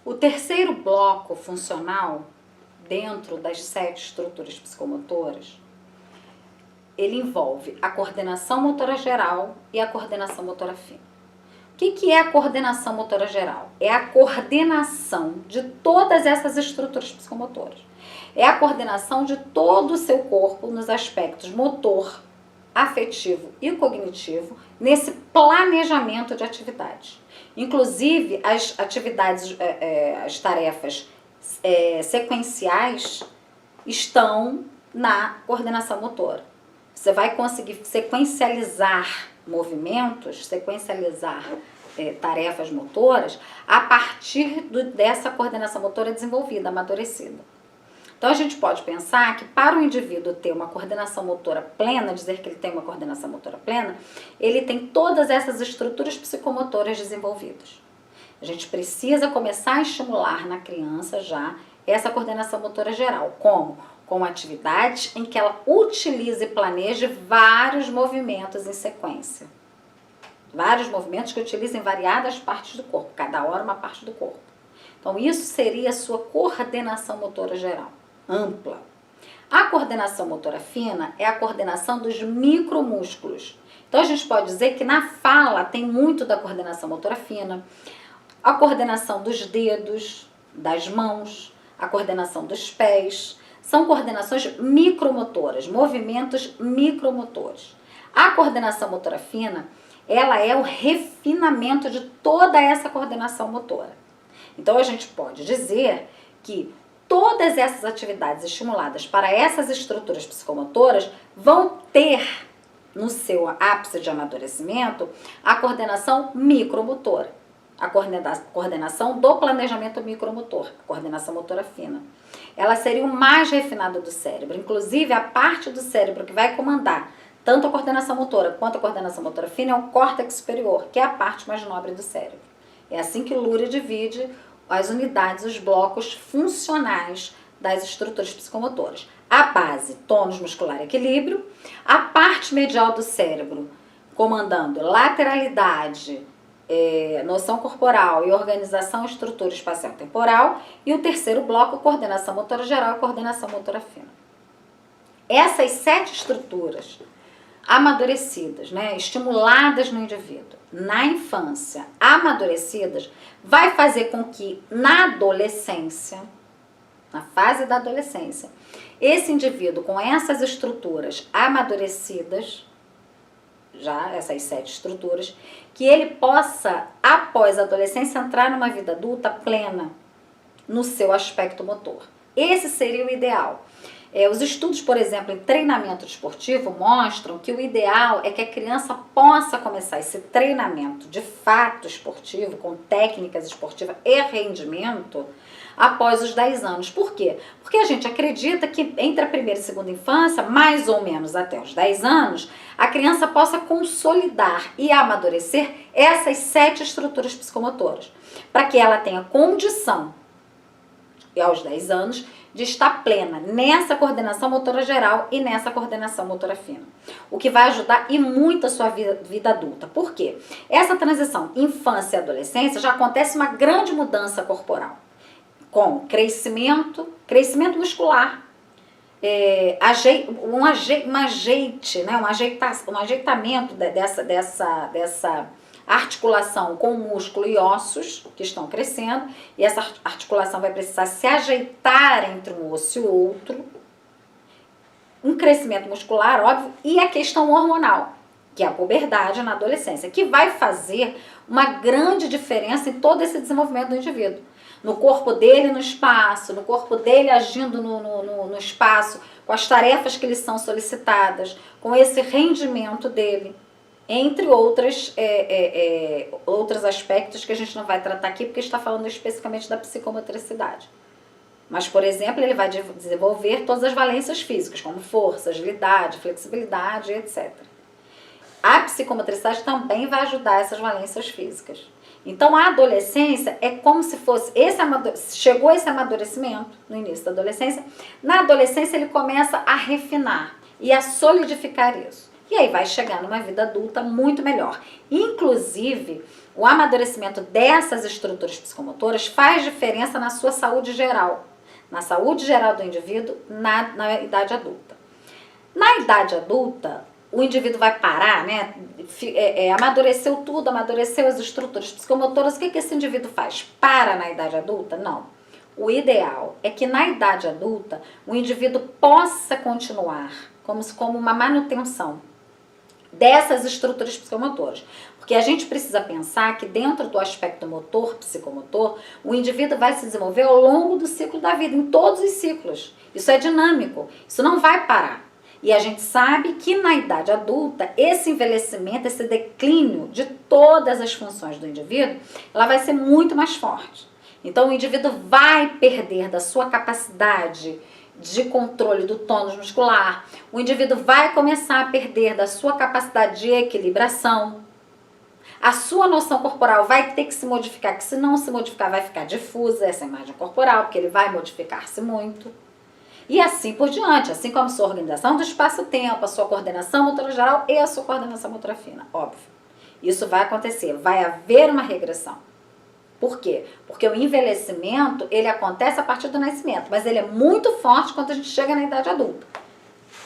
O terceiro bloco funcional, dentro das 7 estruturas psicomotoras, ele envolve a coordenação motora geral e a coordenação motora fina. O que é a coordenação motora geral? É a coordenação de todas essas estruturas psicomotoras. É a coordenação de todo o seu corpo nos aspectos motor, afetivo e cognitivo, nesse planejamento de atividades. Inclusive, as atividades, as tarefas sequenciais estão na coordenação motora. Você vai conseguir sequencializar movimentos, sequencializar tarefas motoras a partir dessa coordenação motora desenvolvida, amadurecida. Então, a gente pode pensar que para o indivíduo ter uma coordenação motora plena, dizer que ele tem uma coordenação motora plena, ele tem todas essas estruturas psicomotoras desenvolvidas. A gente precisa começar a estimular na criança já essa coordenação motora geral. Como? Com atividades em que ela utilize e planeje vários movimentos em sequência. Vários movimentos que utilizem variadas partes do corpo, cada hora uma parte do corpo. Então, isso seria a sua coordenação motora geral, ampla. A coordenação motora fina é a coordenação dos micromúsculos. Então, a gente pode dizer que na fala tem muito da coordenação motora fina, a coordenação dos dedos, das mãos, a coordenação dos pés. São coordenações micromotoras, movimentos micromotores. A coordenação motora fina, ela é o refinamento de toda essa coordenação motora. Então, a gente pode dizer que todas essas atividades estimuladas para essas estruturas psicomotoras vão ter no seu ápice de amadurecimento a coordenação micromotora, a coordenação do planejamento micromotor, a coordenação motora fina. Ela seria o mais refinado do cérebro, inclusive a parte do cérebro que vai comandar tanto a coordenação motora quanto a coordenação motora fina é o córtex superior, que é a parte mais nobre do cérebro. É assim que Luria divide as unidades, os blocos funcionais das estruturas psicomotoras. A base, tônus muscular e equilíbrio, a parte medial do cérebro, comandando lateralidade, noção corporal e organização estrutura espacial temporal, e o terceiro bloco, coordenação motora geral e coordenação motora fina. Essas 7 estruturas amadurecidas, estimuladas no indivíduo, na infância, amadurecidas, vai fazer com que na adolescência, na fase da adolescência, esse indivíduo com essas estruturas amadurecidas, já essas 7 estruturas, que ele possa, após a adolescência, entrar numa vida adulta plena no seu aspecto motor. Esse seria o ideal. Os estudos, por exemplo, em treinamento esportivo mostram que o ideal é que a criança possa começar esse treinamento de fato esportivo, com técnicas esportivas e rendimento, após os 10 anos. Por quê? Porque a gente acredita que entre a primeira e segunda infância, mais ou menos até os 10 anos, a criança possa consolidar e amadurecer essas 7 estruturas psicomotoras, para que ela tenha condição, e aos 10 anos, de estar plena nessa coordenação motora geral e nessa coordenação motora fina. O que vai ajudar e muito a sua vida adulta. Por quê? Essa transição infância e adolescência já acontece uma grande mudança corporal. Com crescimento muscular, um ajeitamento dessa articulação com o músculo e ossos que estão crescendo, e essa articulação vai precisar se ajeitar entre um osso e outro, um crescimento muscular, óbvio, e a questão hormonal, que é a puberdade na adolescência, que vai fazer uma grande diferença em todo esse desenvolvimento do indivíduo. No corpo dele, no espaço, no corpo dele agindo no espaço, com as tarefas que lhe são solicitadas, com esse rendimento dele, entre outros aspectos que a gente não vai tratar aqui, porque está falando especificamente da psicomotricidade. Mas, por exemplo, ele vai desenvolver todas as valências físicas, como força, agilidade, flexibilidade, etc. A psicomotricidade também vai ajudar essas valências físicas. Então, a adolescência é como se fosse, chegou esse amadurecimento no início da adolescência, na adolescência ele começa a refinar e a solidificar isso. E aí vai chegar numa vida adulta muito melhor. Inclusive, O amadurecimento dessas estruturas psicomotoras faz diferença na sua saúde geral, na saúde geral do indivíduo na idade adulta. Na idade adulta, o indivíduo vai parar, né? Amadureceu tudo, amadureceu as estruturas psicomotoras. O que esse indivíduo faz? Para na idade adulta? Não. O ideal é que na idade adulta o indivíduo possa continuar como uma manutenção dessas estruturas psicomotoras. Porque a gente precisa pensar que dentro do aspecto motor, psicomotor, o indivíduo vai se desenvolver ao longo do ciclo da vida, em todos os ciclos. Isso é dinâmico, isso não vai parar. E a gente sabe que na idade adulta, esse envelhecimento, esse declínio de todas as funções do indivíduo, ela vai ser muito mais forte. Então o indivíduo vai perder da sua capacidade de controle do tônus muscular, o indivíduo vai começar a perder da sua capacidade de equilibração, a sua noção corporal vai ter que se modificar, que se não se modificar vai ficar difusa essa imagem corporal, porque ele vai modificar-se muito. E assim por diante, assim como a sua organização do espaço-tempo, a sua coordenação motora geral e a sua coordenação motora fina, óbvio. Isso vai acontecer, vai haver uma regressão. Por quê? Porque o envelhecimento, ele acontece a partir do nascimento, mas ele é muito forte quando a gente chega na idade adulta.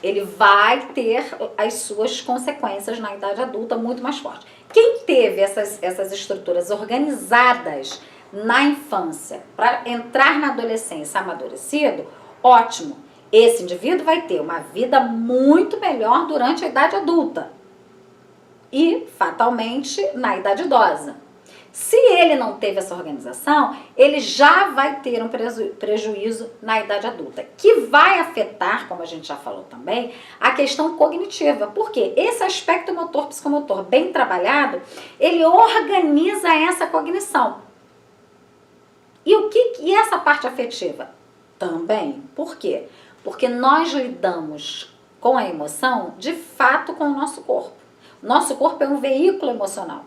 Ele vai ter as suas consequências na idade adulta muito mais forte. Quem teve essas estruturas organizadas na infância para entrar na adolescência amadurecido, ótimo. Esse indivíduo vai ter uma vida muito melhor durante a idade adulta e, fatalmente, na idade idosa. Se ele não teve essa organização, ele já vai ter um prejuízo na idade adulta, que vai afetar, como a gente já falou também, a questão cognitiva. Por quê? Esse aspecto motor psicomotor bem trabalhado, ele organiza essa cognição. E essa parte afetiva? Também. Por quê? Porque nós lidamos com a emoção, de fato, com o nosso corpo. Nosso corpo é um veículo emocional.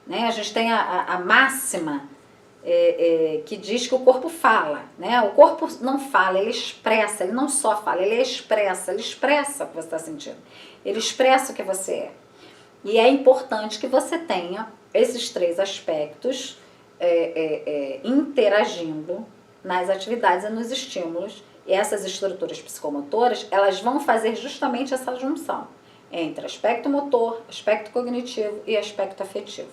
Né? A gente tem a máxima que diz que o corpo fala. Né? O corpo não fala, ele expressa, ele não só fala, ele expressa o que você está sentindo. Ele expressa o que você é. E é importante que você tenha esses três aspectos interagindo nas atividades e nos estímulos. E essas estruturas psicomotoras, elas vão fazer justamente essa junção entre aspecto motor, aspecto cognitivo e aspecto afetivo.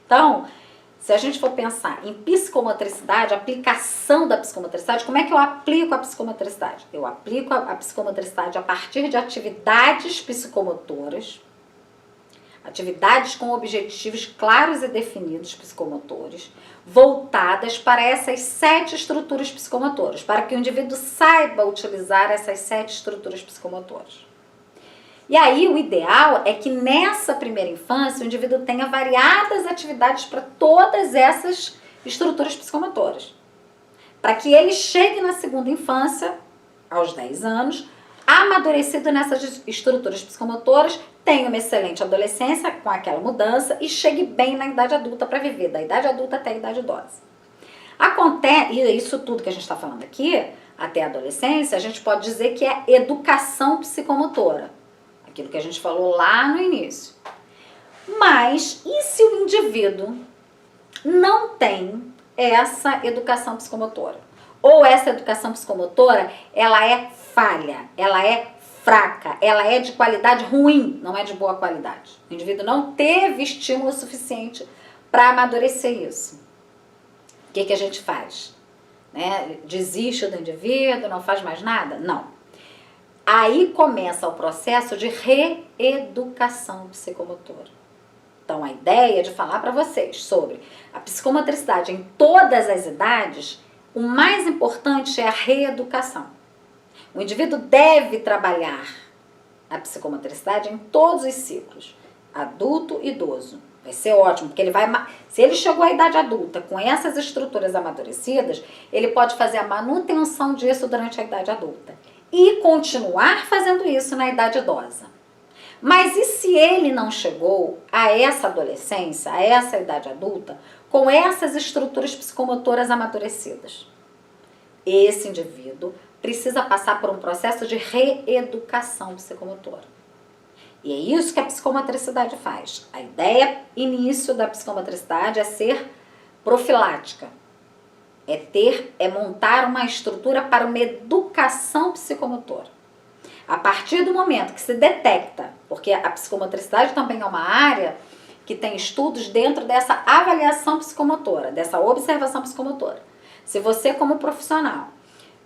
Então, se a gente for pensar em psicomotricidade, aplicação da psicomotricidade, como é que eu aplico a psicomotricidade? Eu aplico a psicomotricidade a partir de atividades psicomotoras, atividades com objetivos claros e definidos psicomotores, voltadas para essas 7 estruturas psicomotoras, para que o indivíduo saiba utilizar essas 7 estruturas psicomotoras. E aí o ideal é que nessa primeira infância o indivíduo tenha variadas atividades para todas essas estruturas psicomotoras. Para que ele chegue na segunda infância, aos 10 anos, amadurecido nessas estruturas psicomotoras, tenha uma excelente adolescência com aquela mudança e chegue bem na idade adulta para viver da idade adulta até a idade idosa. E isso tudo que a gente está falando aqui, até a adolescência, a gente pode dizer que é educação psicomotora. Aquilo que a gente falou lá no início. Mas, e se o indivíduo não tem essa educação psicomotora? Ou essa educação psicomotora, ela é falha, ela é fraca, ela é de qualidade ruim, não é de boa qualidade. O indivíduo não teve estímulo suficiente para amadurecer isso. O que a gente faz? Né? Desiste do indivíduo, não faz mais nada? Não. Aí começa o processo de reeducação psicomotora. Então, a ideia de falar para vocês sobre a psicomotricidade em todas as idades, o mais importante é a reeducação. O indivíduo deve trabalhar a psicomotricidade em todos os ciclos, adulto e idoso. Vai ser ótimo, porque se ele chegou à idade adulta com essas estruturas amadurecidas, ele pode fazer a manutenção disso durante a idade adulta e continuar fazendo isso na idade idosa. Mas e se ele não chegou a essa adolescência, a essa idade adulta, com essas estruturas psicomotoras amadurecidas? Esse indivíduo precisa passar por um processo de reeducação psicomotora. E é isso que a psicomotricidade faz. A ideia início da psicomotricidade é ser profilática. É montar uma estrutura para uma educação psicomotora. A partir do momento que se detecta, porque a psicomotricidade também é uma área que tem estudos dentro dessa avaliação psicomotora, dessa observação psicomotora. Se você, como profissional,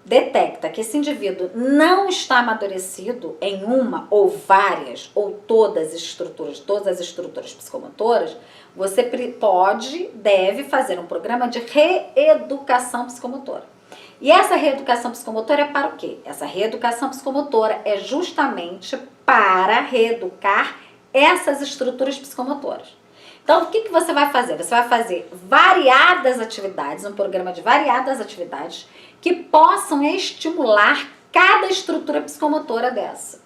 detecta que esse indivíduo não está amadurecido em uma ou várias ou todas as estruturas psicomotoras, você deve fazer um programa de reeducação psicomotora. E essa reeducação psicomotora é para o quê? Essa reeducação psicomotora é justamente para reeducar essas estruturas psicomotoras. Então, o que você vai fazer? Você vai fazer variadas atividades, um programa de variadas atividades que possam estimular cada estrutura psicomotora dessa.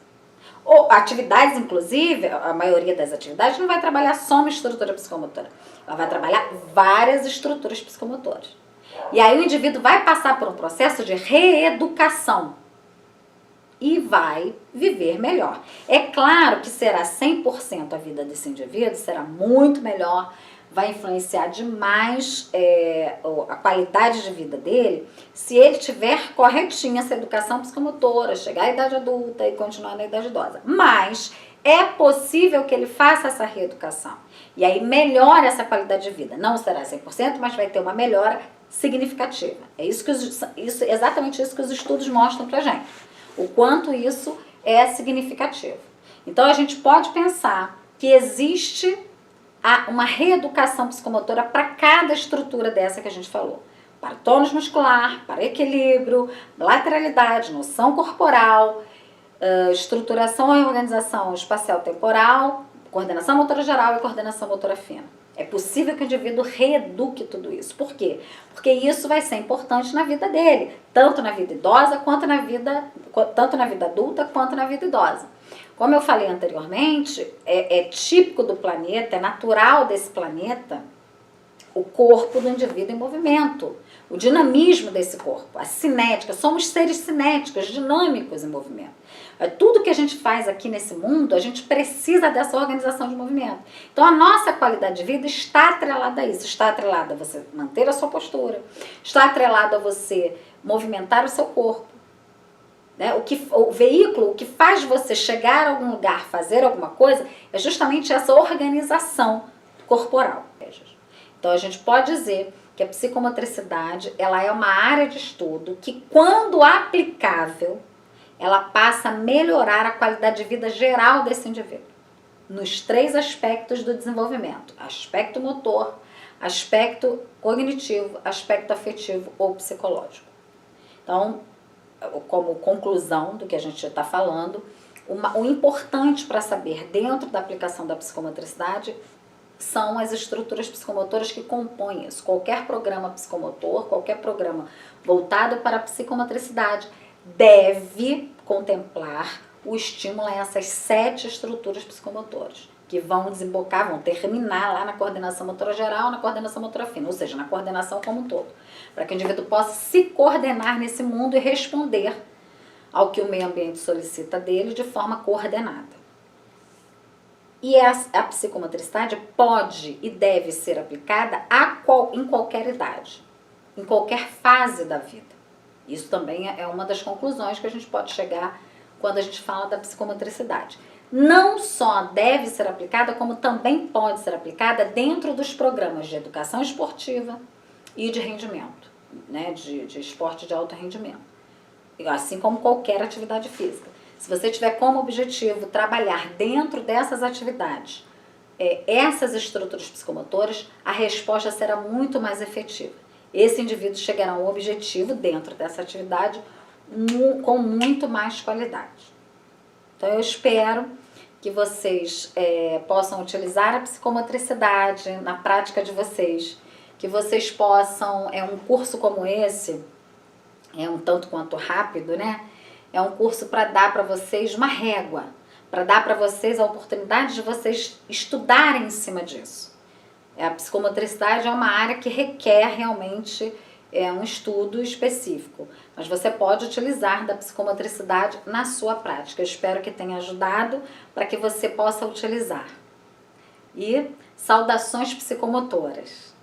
Ou atividades, inclusive, a maioria das atividades não vai trabalhar só uma estrutura psicomotora. Ela vai trabalhar várias estruturas psicomotoras. E aí o indivíduo vai passar por um processo de reeducação e vai viver melhor. É claro que será 100% a vida desse indivíduo, será muito melhor, vai influenciar demais a qualidade de vida dele se ele tiver corretinha essa educação psicomotora, chegar à idade adulta e continuar na idade idosa. Mas é possível que ele faça essa reeducação e aí melhore essa qualidade de vida. Não será 100%, mas vai ter uma melhora significativa. É exatamente isso que os estudos mostram pra gente. O quanto isso é significativo. Então, a gente pode pensar que existe uma reeducação psicomotora para cada estrutura dessa que a gente falou. Para tônus muscular, para equilíbrio, lateralidade, noção corporal, estruturação e organização espacial-temporal, coordenação motora geral e coordenação motora fina. É possível que o indivíduo reeduque tudo isso. Por quê? Porque isso vai ser importante na vida dele, tanto na vida idosa tanto na vida adulta quanto na vida idosa. Como eu falei anteriormente, é típico do planeta, é natural desse planeta o corpo do indivíduo em movimento, o dinamismo desse corpo, a cinética. Somos seres cinéticos, dinâmicos em movimento. Tudo que a gente faz aqui nesse mundo, a gente precisa dessa organização de movimento. Então, a nossa qualidade de vida está atrelada a isso. Está atrelada a você manter a sua postura, está atrelada a você movimentar o seu corpo. Né? O veículo, o que faz você chegar a algum lugar, fazer alguma coisa, é justamente essa organização corporal. Então, a gente pode dizer que a psicomotricidade ela é uma área de estudo que, quando aplicável, ela passa a melhorar a qualidade de vida geral desse indivíduo, nos 3 aspectos do desenvolvimento: aspecto motor, aspecto cognitivo, aspecto afetivo ou psicológico. Então, como conclusão do que a gente está falando, o importante para saber dentro da aplicação da psicomotricidade são as estruturas psicomotoras que compõem isso. Qualquer programa psicomotor, qualquer programa voltado para a psicomotricidade deve contemplar o estímulo a essas 7 estruturas psicomotoras, que vão terminar lá na coordenação motora geral, na coordenação motora fina, ou seja, na coordenação como um todo, para que o indivíduo possa se coordenar nesse mundo e responder ao que o meio ambiente solicita dele de forma coordenada. E a psicomotricidade pode e deve ser aplicada em qualquer idade, em qualquer fase da vida. Isso também é uma das conclusões que a gente pode chegar quando a gente fala da psicomotricidade. Não só deve ser aplicada, como também pode ser aplicada dentro dos programas de educação esportiva e de rendimento, né, de esporte de alto rendimento, assim como qualquer atividade física. Se você tiver como objetivo trabalhar dentro dessas atividades, essas estruturas psicomotoras, a resposta será muito mais efetiva. Esse indivíduo chegará a um objetivo dentro dessa atividade com muito mais qualidade. Então, eu espero que vocês possam utilizar a psicomotricidade na prática de vocês, que vocês possam, um curso como esse, um tanto quanto rápido, né? É um curso para dar para vocês uma régua, para dar para vocês a oportunidade de vocês estudarem em cima disso. A psicomotricidade é uma área que requer realmente é um estudo específico, mas você pode utilizar da psicomotricidade na sua prática. Eu espero que tenha ajudado para que você possa utilizar. E saudações psicomotoras!